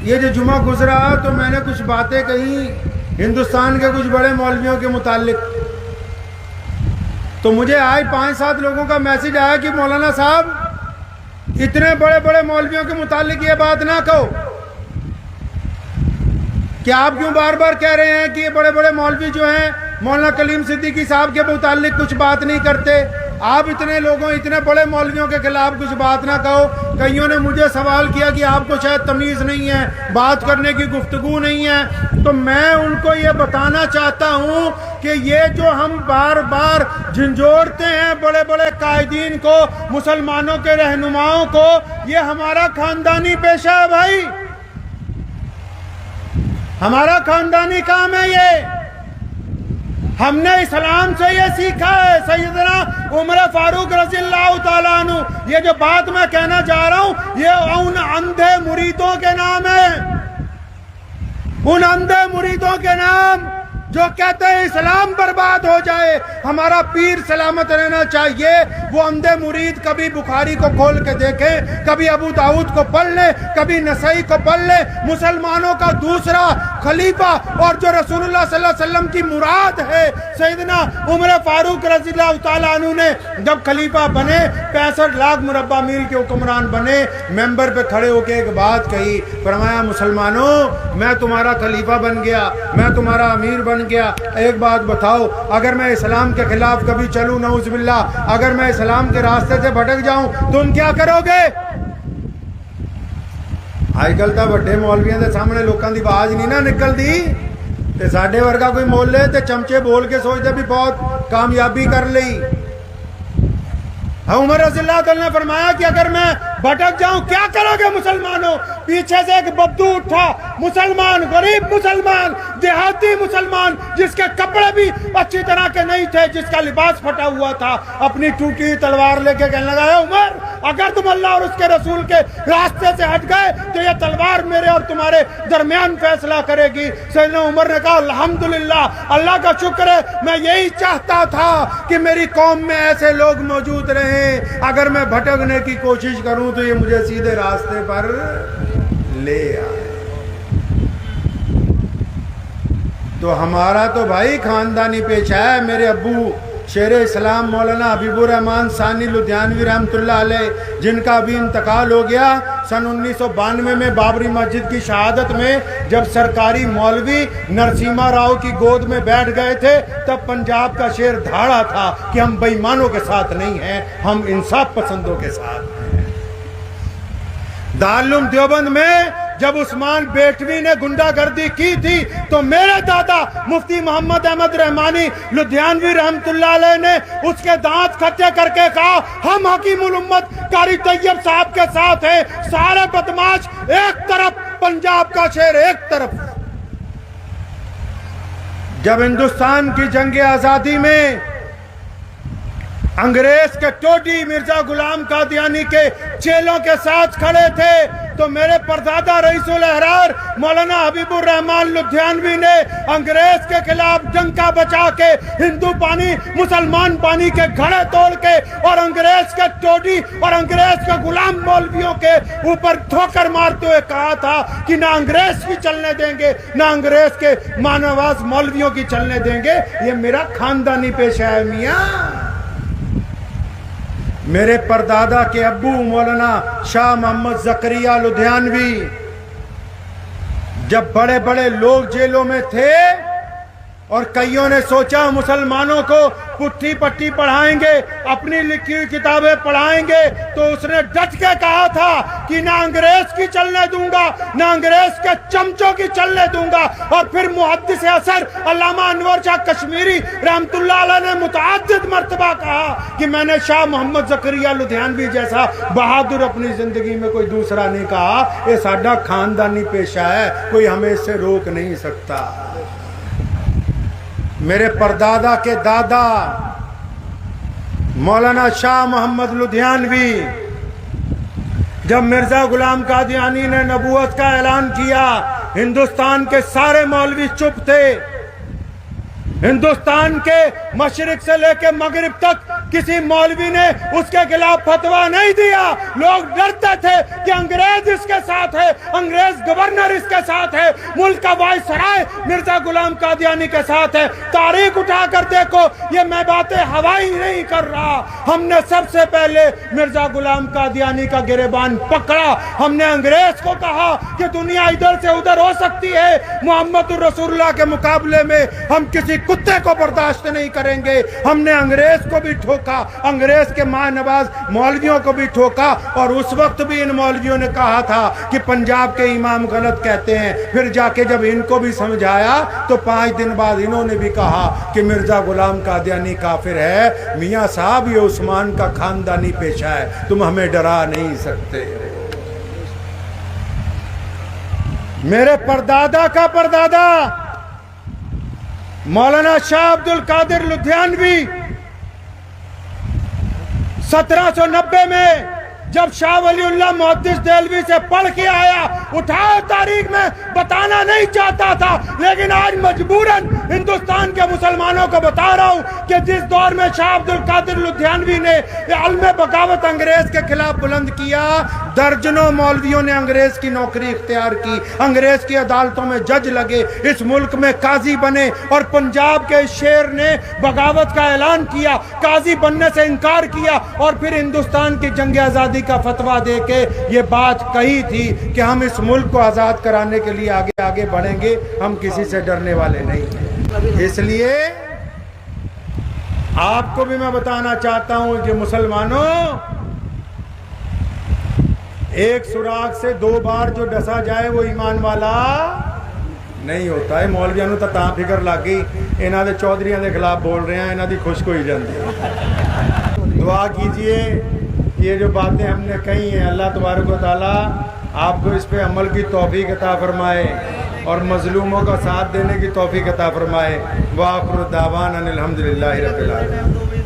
یہ جو جمعہ گزرا تو میں نے کچھ باتیں کہیں ہندوستان کے کچھ بڑے مولویوں کے متعلق، تو مجھے آج 5-7 لوگوں کا میسج آیا کہ مولانا صاحب اتنے بڑے بڑے مولویوں کے متعلق یہ بات نہ کہو، کہ آپ کیوں بار بار کہہ رہے ہیں کہ یہ بڑے بڑے مولوی جو ہیں مولانا کلیم صدیقی صاحب کے متعلق کچھ بات نہیں کرتے، آپ اتنے لوگوں اتنے بڑے مولویوں کے خلاف کچھ بات نہ کہو۔ کئیوں نے مجھے سوال کیا کہ آپ کو شاید تمیز نہیں ہے، بات کرنے کی گفتگو نہیں ہے، تو میں ان کو یہ بتانا چاہتا ہوں کہ یہ جو ہم بار بار جھنجھوڑتے ہیں بڑے بڑے قائدین کو، مسلمانوں کے رہنماؤں کو، یہ ہمارا خاندانی پیشہ ہے بھائی، ہمارا خاندانی کام ہے یہ، ہم نے اسلام سے یہ سیکھا ہے۔ سیدنا عمر فاروق رضی اللہ تعالیٰ عنہ، یہ جو بات میں کہنا چاہ رہا ہوں یہ ان اندھے مریدوں کے نام ہے، ان اندھے مریدوں کے نام جو کہتے ہیں اسلام برباد ہو جائے، ہمارا پیر سلامت رہنا چاہیے۔ وہ اندھے مرید کبھی بخاری کو کھول کے دیکھیں، کبھی ابو داؤد کو پڑھ لیں، کبھی نسائی کو پڑھ لیں۔ مسلمانوں کا دوسرا خلیفہ اور جو رسول اللہ صلی اللہ علیہ وسلم کی مراد ہے، سیدنا عمر فاروق رضی اللہ تعالیٰ عنہ نے جب خلیفہ بنے، 65 لاکھ مربع میل کے حکمران بنے، ممبر پہ کھڑے ہو کے ایک بات کہی، فرمایا مسلمانوں میں تمہارا خلیفہ بن گیا، میں تمہارا امیر بن گیا، ایک بات بتاؤ، اگر میں اسلام کے خلاف کبھی چلوں نعوذ باللہ، اگر میں اسلام کے راستے سے بھٹک جاؤں تم کیا کرو گے؟ آج کل تو بڑے مولویوں کے سامنے لوگوں کی آواز نہیں نہ نکلتی، تے ساڈے ورگا کوئی مول لے تے چمچے بول کے سوچتے بھی بہت کامیابی کر لی۔ عمر رضی اللہ تعالیٰ نے فرمایا کہ اگر میں بھٹک جاؤں کیا کرو گے مسلمانوں؟ پیچھے سے ایک بدو اٹھا، مسلمان، غریب مسلمان، دیہاتی مسلمان، جس کے کپڑے بھی اچھی طرح کے نہیں تھے، جس کا لباس پھٹا ہوا تھا، اپنی ٹوٹی تلوار لے کے کہنے لگا، اے عمر اگر تم اللہ اور اس کے رسول کے راستے سے ہٹ گئے تو یہ تلوار میرے اور تمہارے درمیان فیصلہ کرے گی۔ سیدنا عمر نے کہا الحمدللہ، اللہ کا شکر ہے، میں یہی چاہتا تھا کہ میری قوم میں ایسے لوگ موجود رہیں، اگر میں بھٹکنے کی کوشش کروں تو یہ مجھے سیدھے راستے پر لے آئے۔ تو ہمارا تو بھائی خاندانی پیشہ ہے۔ میرے ابو شیر اسلام مولانا حبیب الرحمن ثانی لدھیانوی رحمۃ اللہ علیہ، جن کا ابھی انتقال ہو گیا، سن 1992 میں بابری مسجد کی شہادت میں جب سرکاری مولوی نرسیما راؤ کی گود میں بیٹھ گئے تھے، تب پنجاب کا شیر دھاڑا تھا کہ ہم بے ایمانوں کے ساتھ نہیں ہیں، ہم انصاف پسندوں کے ساتھ ہیں۔ دارالعلوم دیوبند میں جب عثمان بیٹوی نے گنڈا گردی کی تھی تو میرے دادا مفتی محمد احمد رحمانی لدھیانوی رحمت اللہ علیہ نے اس کے دانت کھٹے کر کے کہا، ہم حکیم الامت قاری طیب صاحب کے ساتھ ہیں، سارے بدماش ایک طرف، پنجاب کا شیر ایک طرف۔ جب ہندوستان کی جنگ آزادی میں انگریز کے ٹوڈی مرزا غلام قادیانی کے چیلوں کے ساتھ کھڑے تھے تو میرے پردادا رئیس الاحرار مولانا حبیب الرحمن لدھیانوی نے انگریز کے خلاف ڈنکا بچا کے ہندو پانی مسلمان پانی کے گھڑے توڑ کے اور انگریز کے ٹوڈی اور انگریز کے غلام مولویوں کے اوپر ٹھوکر مارتے ہوئے کہا تھا کہ نہ انگریز کی چلنے دیں گے نہ انگریز کے مانواز مولویوں کی چلنے دیں گے۔ یہ میرا خاندانی پیشہ ہے میاں۔ میرے پردادا کے ابو مولانا شاہ محمد زکریا لدھیانوی جب بڑے بڑے لوگ جیلوں میں تھے اور کئیوں نے سوچا مسلمانوں کو پٹھی پٹی پڑھائیں گے، اپنی لکھی ہوئی کتابیں پڑھائیں گے، تو اس نے ڈٹ کے کہا تھا کہ نہ انگریز کی چلنے دوں گا نہ انگریز کے چمچوں کی چلنے دوں گا۔ اور پھر محدث اثر علامہ انور شاہ کشمیری رحمت اللہ علیہ نے متعدد مرتبہ کہا کہ میں نے شاہ محمد زکریا لدھیانوی جیسا بہادر اپنی زندگی میں کوئی دوسرا نہیں کہا۔ یہ ساڈا خاندانی پیشہ ہے، کوئی ہمیں اس سے روک نہیں سکتا۔ میرے پردادا کے دادا مولانا شاہ محمد لدھیانوی جب مرزا غلام قادیانی نے نبوت کا اعلان کیا، ہندوستان کے سارے مولوی چپ تھے۔ ہندوستان کے مشرق سے لے کے مغرب تک کسی مولوی نے اس کے خلاف فتویٰ نہیں دیا. لوگ ڈرتے تھے کہ انگریز اس کے ساتھ ہے, انگریز گورنر اس کے ساتھ ہے, ملک کا وائس رائے مرزا غلام قادیانی کے ساتھ ہے. تاریخ اٹھا کر دیکھو, یہ میں باتیں ہوائی نہیں کر رہا. ہم نے سب سے پہلے مرزا غلام قادیانی کا گریبان پکڑا. ہم نے انگریز کو کہا کہ دنیا ادھر سے ادھر ہو سکتی ہے, محمد رسول اللہ کے مقابلے میں ہم کسی کتے کو برداشت نہیں کریں گے. ہم نے انگریز کو بھی ٹھوکا, انگریز کے ماں نواز مولویوں کو بھی ٹھوکا, اور اس وقت بھی ان مولویوں نے کہا تھا کہ پنجاب کے امام غلط کہتے ہیں. پھر جا کے جب ان کو بھی سمجھایا تو 5 دن بعد انہوں نے بھی کہا کہ مرزا غلام قادیانی کافر ہے. میاں صاحب یہ عثمان کا خاندانی پیشہ ہے, تم ہمیں ڈرا نہیں سکتے. میرے پردادا کا پردادا مولانا شاہ عبد القادر لدھیانوی 1790 میں جب شاہ ولی اللہ محدث دہلوی سے پڑھ کے آیا, اٹھاؤ تاریخ میں بتانا نہیں چاہتا تھا, لیکن آج مجبوراً ہندوستان کے مسلمانوں کو بتا رہا ہوں کہ جس دور میں شاہ عبد القادر لدھیانوی نے علم بغاوت انگریز کے خلاف بلند کیا, درجنوں مولویوں نے انگریز کی نوکری اختیار کی, انگریز کی عدالتوں میں جج لگے, اس ملک میں قاضی بنے, اور پنجاب کے شیر نے بغاوت کا اعلان کیا, قاضی بننے سے انکار کیا, اور پھر ہندوستان کی جنگ آزادی کا فتویٰ دے کے یہ بات کہی تھی کہ ہم اس ملک کو آزاد کرانے کے لیے آگے آگے بڑھیں گے, ہم کسی سے ڈرنے والے نہیں ہیں. اس لیے آپ کو بھی میں بتانا چاہتا ہوں کہ مسلمانوں, ایک سوراخ سے 2 بار جو ڈسا جائے وہ ایمان والا نہیں ہوتا ہے. مولویوں نوں تاں فکر لگ گئی انہاں دے چودھریاں دے خلاف بول رہے ہیں, انہاں دی خوش کوئی جاندی. دعا کیجئے یہ جو باتیں ہم نے کہی ہیں, اللہ تبارک و تعالیٰ آپ کو اس پہ عمل کی توفیق عطا فرمائے اور مظلوموں کا ساتھ دینے کی توفیق عطا فرمائے. وآخر دعوانا الحمدللہ رب العالمین.